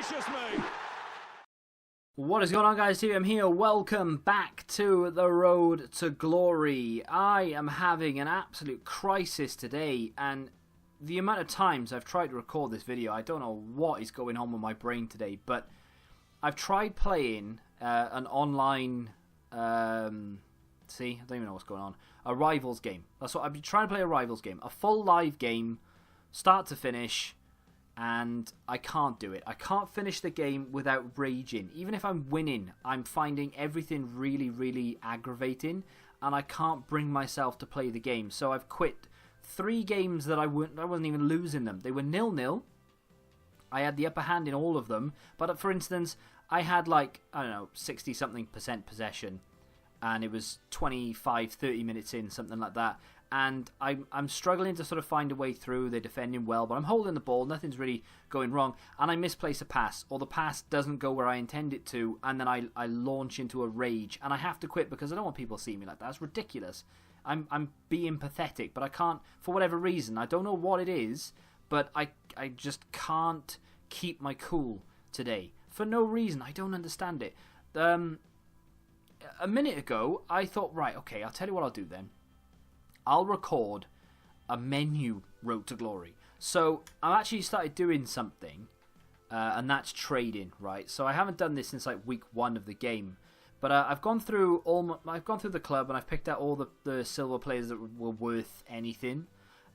gracious me! What is going on, guys? TVM here. Welcome back to the road to glory. I am having an absolute crisis today, and the amount of times I've tried to record this video, I don't know what is going on with my brain today, but I've tried playing an online, I don't even know what's going on, a Rivals game. That's what I've been trying to play, a Rivals game, a full live game, start to finish, and I can't do it. I can't finish the game without raging. Even if I'm winning, I'm finding everything really, really aggravating, and I can't bring myself to play the game. So I've quit 3 games that I wasn't even losing them. They were 0-0. I had the upper hand in all of them. But for instance, I had like, I don't know, 60-something% possession, and it was 25, 30 minutes in, something like that. And I'm struggling to sort of find a way through. They're defending well, but I'm holding the ball. Nothing's really going wrong. And I misplace a pass, or the pass doesn't go where I intend it to, and then I launch into a rage. And I have to quit because I don't want people to see me like that. That's ridiculous. I'm being pathetic, but I can't, for whatever reason. I don't know what it is, but I just can't keep my cool today. For no reason. I don't understand it. A minute ago, I thought, right, okay, I'll tell you what I'll do then. I'll record a menu Road to Glory. So I've actually started doing something, and that's trading, right? So I haven't done this since like week 1 of the game, but I've gone through the club, and I've picked out all the silver players that were worth anything,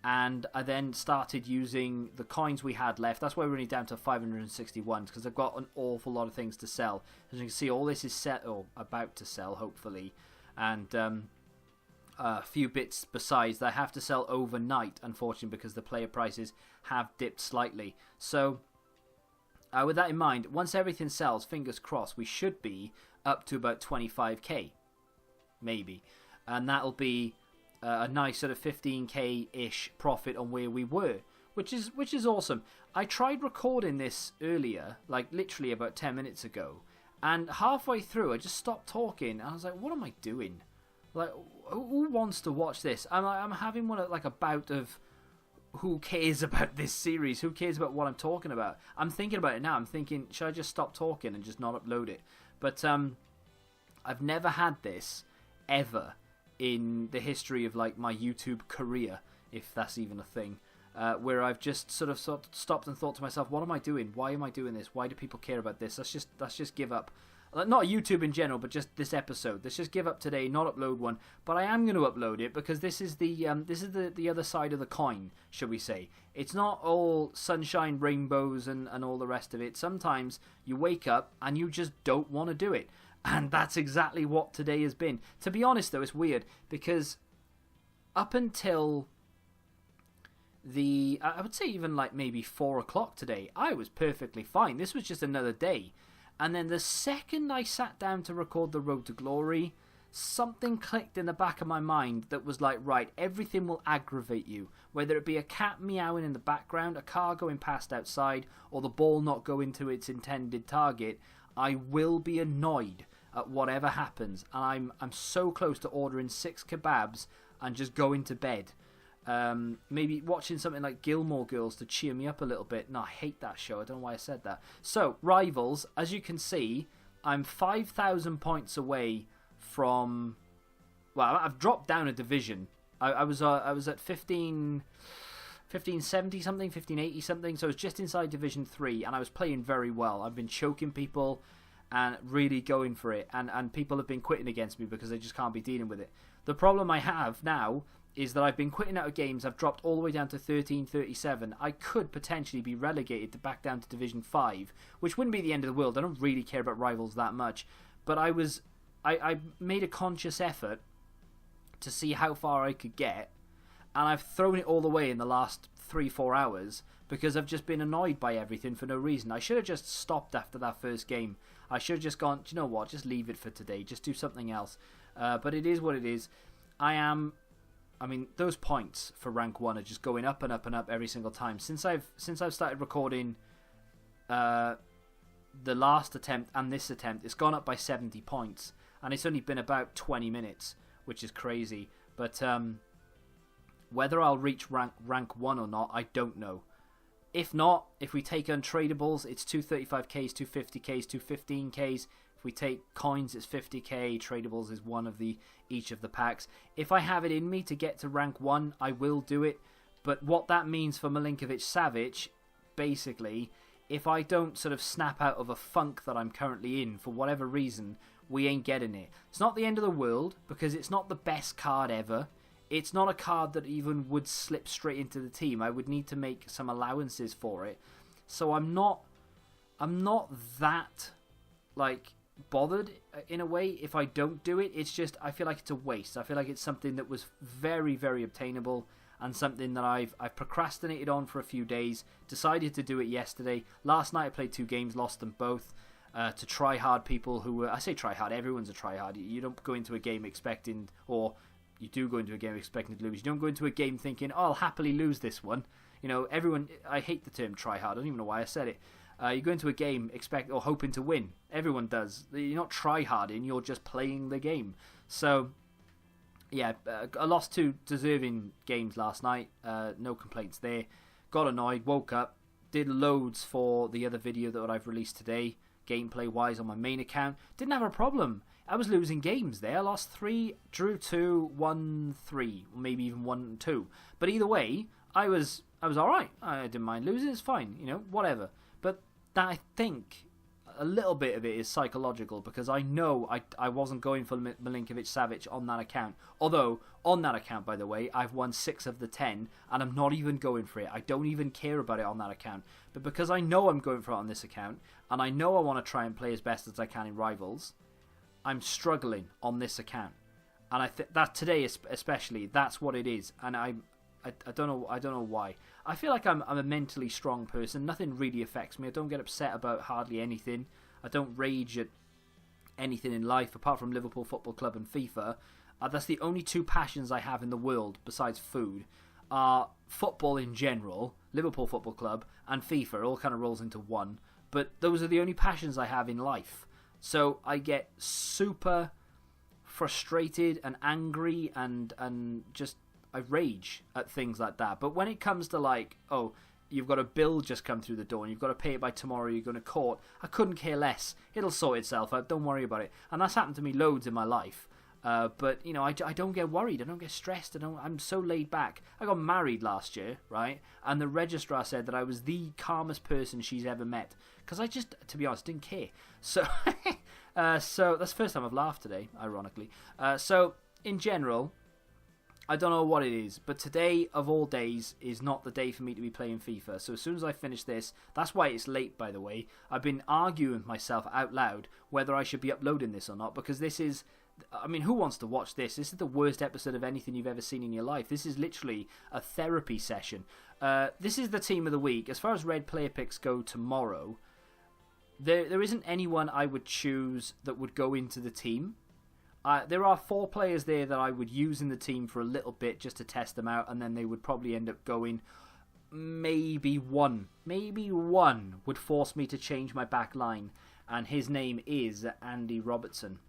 and I then started using the coins we had left. That's why we're only down to 561, because I've got an awful lot of things to sell. As you can see, all this is set or about to sell, hopefully, and a few bits besides that I have to sell overnight, unfortunately, because the player prices have dipped slightly. So with that in mind, once everything sells, fingers crossed, we should be up to about 25k, maybe, and that'll be a nice sort of 15k-ish profit on where we were, which is awesome. I tried recording this earlier, like literally about 10 minutes ago, and halfway through I just stopped talking, and I was like, what am I doing? Like, who wants to watch this? I'm having a bout of who cares about this series? Who cares about what I'm talking about? I'm thinking about it now. I'm thinking, should I just stop talking and just not upload it? But I've never had this ever in the history of like my YouTube career, if that's even a thing, where I've just sort of stopped and thought to myself, what am I doing? Why am I doing this? Why do people care about this? Let's just give up. Not YouTube in general, but just this episode. Let's just give up today, not upload one. But I am going to upload it because this is the other side of the coin, shall we say? It's not all sunshine, rainbows, and all the rest of it. Sometimes you wake up and you just don't want to do it, and that's exactly what today has been. To be honest, though, it's weird because up until I would say even like maybe 4 o'clock today, I was perfectly fine. This was just another day. And then the second I sat down to record the Road to Glory, something clicked in the back of my mind that was like, right, everything will aggravate you. Whether it be a cat meowing in the background, a car going past outside, or the ball not going to its intended target, I will be annoyed at whatever happens. And I'm so close to ordering 6 kebabs and just going to bed. Maybe watching something like Gilmore Girls to cheer me up a little bit. No, I hate that show. I don't know why I said that. So, Rivals, as you can see, I'm 5,000 points away from... Well, I've dropped down a division. I was at 1570 something, 1580 something, so I was just inside Division 3, and I was playing very well. I've been choking people and really going for it, and people have been quitting against me because they just can't be dealing with it. The problem I have now is that I've been quitting out of games. I've dropped all the way down to 1337. I could potentially be relegated back down to Division 5, which wouldn't be the end of the world. I don't really care about Rivals that much. But I made a conscious effort to see how far I could get, and I've thrown it all away in the last 3-4 hours because I've just been annoyed by everything for no reason. I should have just stopped after that first game. I should have just gone, do you know what, just leave it for today. Just do something else. But it is what it is. I mean, those points for rank 1 are just going up and up and up every single time. Since I've started recording the last attempt and this attempt, it's gone up by 70 points. And it's only been about 20 minutes, which is crazy. But whether I'll reach rank 1 or not, I don't know. If not, if we take untradables, it's 235Ks, 250Ks, 215Ks. If we take coins, it's 50k. Tradables is one of each of the packs. If I have it in me to get to rank 1, I will do it. But what that means for Milinkovic-Savic, basically, if I don't sort of snap out of a funk that I'm currently in for whatever reason, we ain't getting it. It's not the end of the world, because it's not the best card ever. It's not a card that even would slip straight into the team. I would need to make some allowances for it. So I'm not that like bothered in a way if I don't do it. It's just I feel like it's a waste. I feel like it's something that was very, very obtainable and something that I've procrastinated on for a few days. Decided to do it yesterday. Last night I played 2 games, lost them both. To try hard people who were, I say try hard, everyone's a try hard. You don't go into a game expecting, or you do go into a game expecting to lose. You don't go into a game thinking, oh, I'll happily lose this one. You know, everyone, I hate the term try hard. I don't even know why I said it. You go into a game hoping to win. Everyone does. You're not try harding, you're just playing the game. So, yeah, I lost 2 deserving games last night. No complaints there. Got annoyed, woke up, did loads for the other video that I've released today, gameplay wise on my main account. Didn't have a problem. I was losing games there. I lost 3, drew 2, won 3, or maybe even 1 2. But either way, I was alright. I didn't mind losing. It's fine, you know, whatever. But that, I think a little bit of it is psychological, because I know I wasn't going for Milinkovic-Savic on that account. Although, on that account, by the way, I've won 6 of the 10, and I'm not even going for it. I don't even care about it on that account. But because I know I'm going for it on this account, and I know I want to try and play as best as I can in Rivals, I'm struggling on this account. And I think that today especially, that's what it is. And I don't know why. I feel like I'm a mentally strong person. Nothing really affects me. I don't get upset about hardly anything. I don't rage at anything in life apart from Liverpool Football Club and FIFA. That's the only 2 passions I have in the world besides food. Are football in general, Liverpool Football Club, and FIFA. It all kind of rolls into one. But those are the only passions I have in life. So I get super frustrated and angry and just I rage at things like that. But when it comes to like, oh, you've got a bill just come through the door and you've got to pay it by tomorrow, you're going to court, I couldn't care less. It'll sort itself out. Don't worry about it. And that's happened to me loads in my life. But, you know, I don't get worried. I don't get stressed. I'm so laid back. I got married last year, right? And the registrar said that I was the calmest person she's ever met. Because I just, to be honest, didn't care. So, so that's the first time I've laughed today, ironically. So, in general, I don't know what it is, but today, of all days, is not the day for me to be playing FIFA. So as soon as I finish this, that's why it's late, by the way. I've been arguing with myself out loud whether I should be uploading this or not, because this is, I mean, who wants to watch this? This is the worst episode of anything you've ever seen in your life. This is literally a therapy session. This is the team of the week. As far as red player picks go tomorrow, there isn't anyone I would choose that would go into the team. There are 4 players there that I would use in the team for a little bit just to test them out, and then they would probably end up going. Maybe one would force me to change my back line, and his name is Andy Robertson.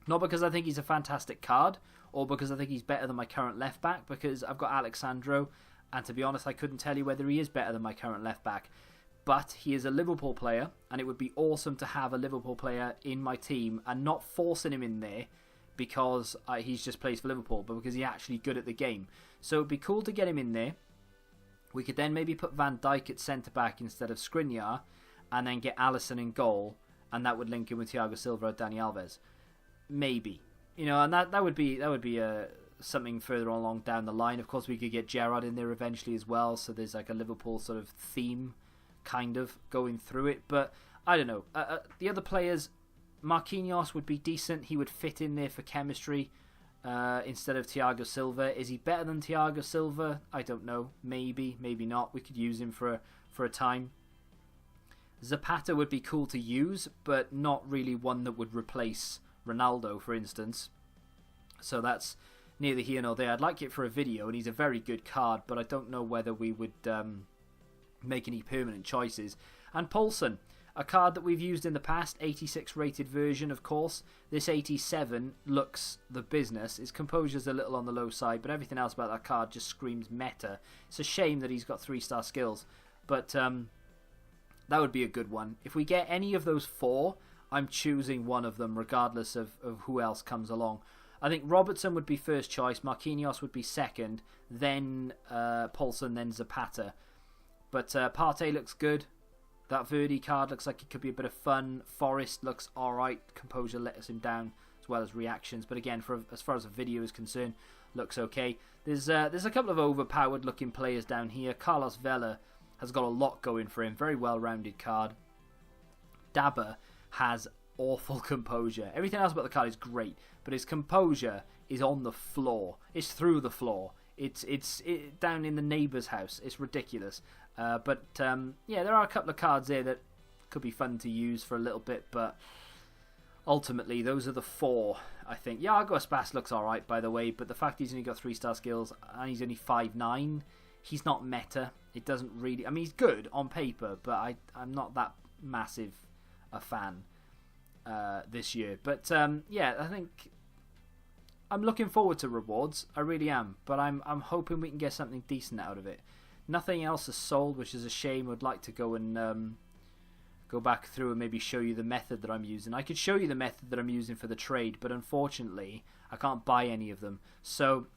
Not because I think he's a fantastic card, or because I think he's better than my current left back, because I've got Alexandro, and to be honest, I couldn't tell you whether he is better than my current left back. But he is a Liverpool player, and it would be awesome to have a Liverpool player in my team and not forcing him in there because he's just plays for Liverpool, but because he's actually good at the game. So it would be cool to get him in there. We could then maybe put Van Dijk at centre-back instead of Skriniar, and then get Alisson in goal, and that would link in with Thiago Silva or Dani Alves. Maybe. You know, and that would be something further along down the line. Of course, we could get Gerrard in there eventually as well, so there's like a Liverpool sort of theme kind of going through it, but I don't know. The other players, Marquinhos would be decent. He would fit in there for chemistry instead of Thiago Silva. Is he better than Thiago Silva? I don't know. Maybe, maybe not. We could use him for a time. Zapata would be cool to use, but not really one that would replace Ronaldo, for instance. So that's neither here nor there. I'd like it for a video, and he's a very good card, but I don't know whether we would make any permanent choices. And Poulsen, a card that we've used in the past, 86 rated version, of course. This 87 looks the business. His composure's a little on the low side, but everything else about that card just screams meta. It's a shame that he's got 3-star skills. But that would be a good one. If we get any of those 4, I'm choosing one of them regardless of who else comes along. I think Robertson would be first choice, Marquinhos would be second, then Paulson, then Zapata. But Partey looks good. That Verdi card looks like it could be a bit of fun. Forrest looks alright. Composure lets him down, as well as reactions. But again, as far as the video is concerned, looks okay. There's a couple of overpowered looking players down here. Carlos Vela has got a lot going for him. Very well-rounded card. Dabber has awful composure. Everything else about the card is great, but his composure is on the floor. It's through the floor. It's down in the neighbour's house. It's ridiculous. But yeah, there are a couple of cards there that could be fun to use for a little bit, but ultimately those are the 4, I think. Iago Aspas looks alright, by the way, but the fact he's only got 3-star skills and he's only 5'9", he's not meta. It doesn't really... I mean, he's good on paper, but I'm not that massive a fan this year. But yeah, I think I'm looking forward to rewards. I really am, but I'm hoping we can get something decent out of it. Nothing else is sold, which is a shame. I'd like to go and go back through and maybe show you the method that I'm using. I could show you the method that I'm using for the trade, but unfortunately I can't buy any of them. So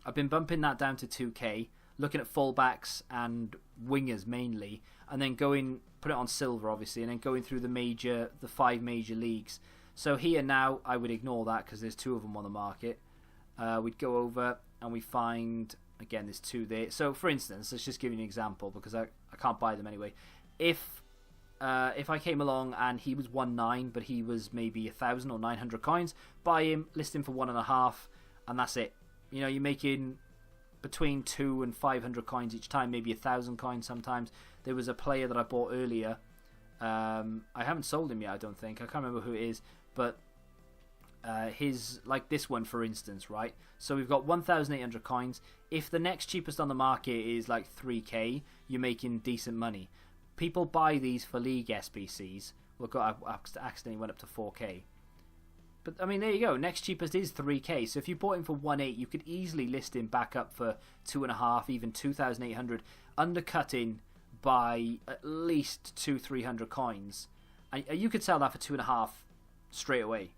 I've been bumping that down to 2k, looking at fullbacks and wingers mainly, and then put it on silver obviously, and then going through the 5 major leagues. So here now I would ignore that because there's 2 of them on the market. We'd go over and we find, again, there's 2 there. So for instance, let's just give you an example because I can't buy them anyway. If I came along and he was 1.9 but he was maybe 1,000 or 900 coins, buy him, list him for 1.5, and that's it. You know, you're making between 200 and 500 coins each time, maybe 1,000 coins sometimes. There was a player that I bought earlier. I haven't sold him yet, I don't think. I can't remember who it is, but his, like this one for instance, right? So we've got 1,800 coins. If the next cheapest on the market is like 3k, you're making decent money. People buy these for league SBCs. Look, I accidentally went up to 4k. But I mean, there you go. Next cheapest is 3k. So if you bought him for 1.8, you could easily list him back up for 2.5, even 2,800, undercutting by at least 200-300 coins. And you could sell that for 2.5 straight away.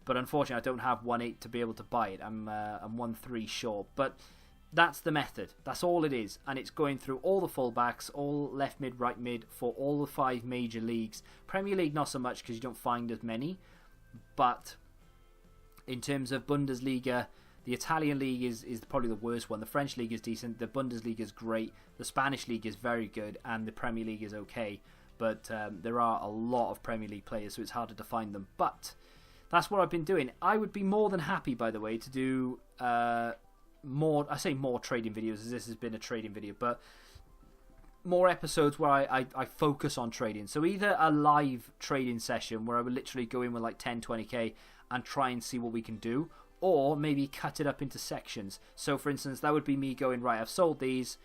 But unfortunately, I don't have 1.8 to be able to buy it. I'm 1.3 short. But that's the method. That's all it is. And it's going through all the fullbacks, all left mid, right mid, for all the 5 major leagues. Premier League, not so much because you don't find as many. But in terms of Bundesliga, the Italian league is probably the worst one. The French league is decent. The Bundesliga is great. The Spanish league is very good. And the Premier League is okay. But there are a lot of Premier League players, so it's harder to find them. But that's what I've been doing. I would be more than happy, by the way, to do more. I say more trading videos, as this has been a trading video, but more episodes where I focus on trading. So either a live trading session where I would literally go in with like 10-20k and try and see what we can do, or maybe cut it up into sections. So for instance, that would be me going, right, I've sold these,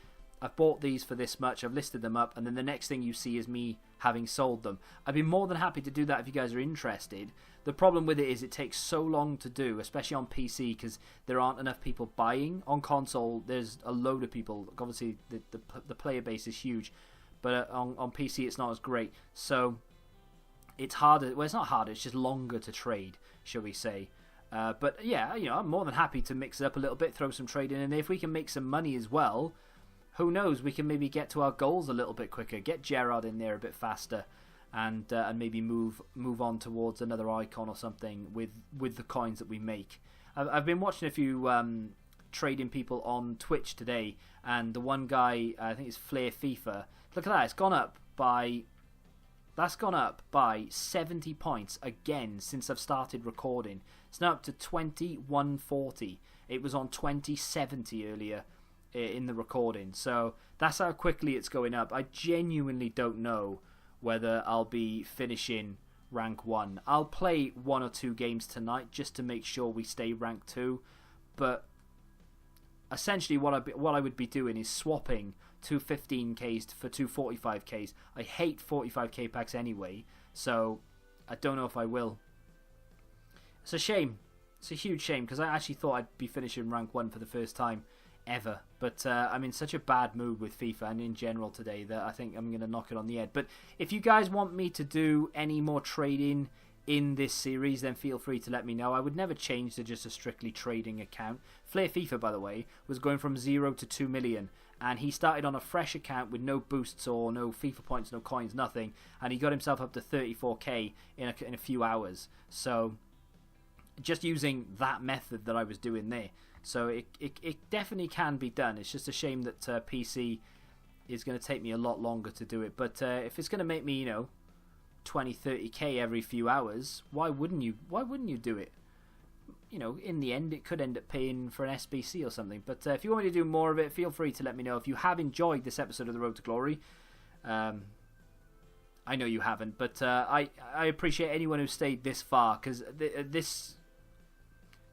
I've bought these for this much, I've listed them up, and then the next thing you see is me having sold them. I'd be more than happy to do that if you guys are interested. The problem with it is it takes so long to do, especially on PC, because there aren't enough people buying. On console, there's a load of people. Obviously, the player base is huge, but on PC, it's not as great. So it's harder. Well, it's not harder. It's just longer to trade, shall we say. But yeah, you know, I'm more than happy to mix it up a little bit, throw some trading in. And if we can make some money as well, who knows? We can maybe get to our goals a little bit quicker. Get Gerrard in there a bit faster. And maybe move on towards another icon or something with the coins that we make. I've been watching a few trading people on Twitch today, and the one guy, I think it's Flair FIFA. Look at that! It's gone up by 70 points again since I've started recording. It's now up to 2140. It was on 2070 earlier in the recording. So that's how quickly it's going up. I genuinely don't know whether I'll be finishing rank 1. I'll play 1 or 2 games tonight just to make sure we stay rank 2. But essentially what I would be doing is swapping 2 15ks for 2 45ks. I hate 45k packs anyway, so I don't know if I will. It's a shame. It's a huge shame because I actually thought I'd be finishing rank 1 for the first time ever. But I'm in such a bad mood with FIFA and in general today that I think I'm going to knock it on the head. But if you guys want me to do any more trading in this series, then feel free to let me know. I would never change to just a strictly trading account. Flair FIFA, by the way, was going from 0 to 2 million. And he started on a fresh account with no boosts or no FIFA points, no coins, nothing. And he got himself up to 34k in a few hours. So just using that method that I was doing there. So it definitely can be done. It's just a shame that PC is going to take me a lot longer to do it. But if it's going to make me, you know, 20, 30k every few hours, why wouldn't you do it? You know, in the end, it could end up paying for an SBC or something. But if you want me to do more of it, feel free to let me know. If you have enjoyed this episode of The Road to Glory, I know you haven't, but I appreciate anyone who stayed this far, because this...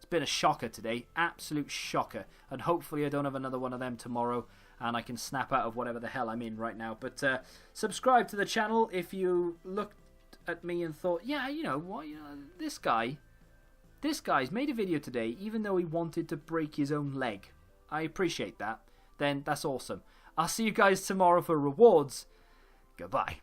been a shocker today, absolute shocker, and hopefully I don't have another one of them tomorrow and I can snap out of whatever the hell I'm in right now. But subscribe to the channel if you looked at me and thought, yeah, you know what, this guy's made a video today even though he wanted to break his own leg. I appreciate that. Then that's awesome. I'll see you guys tomorrow for rewards. Goodbye.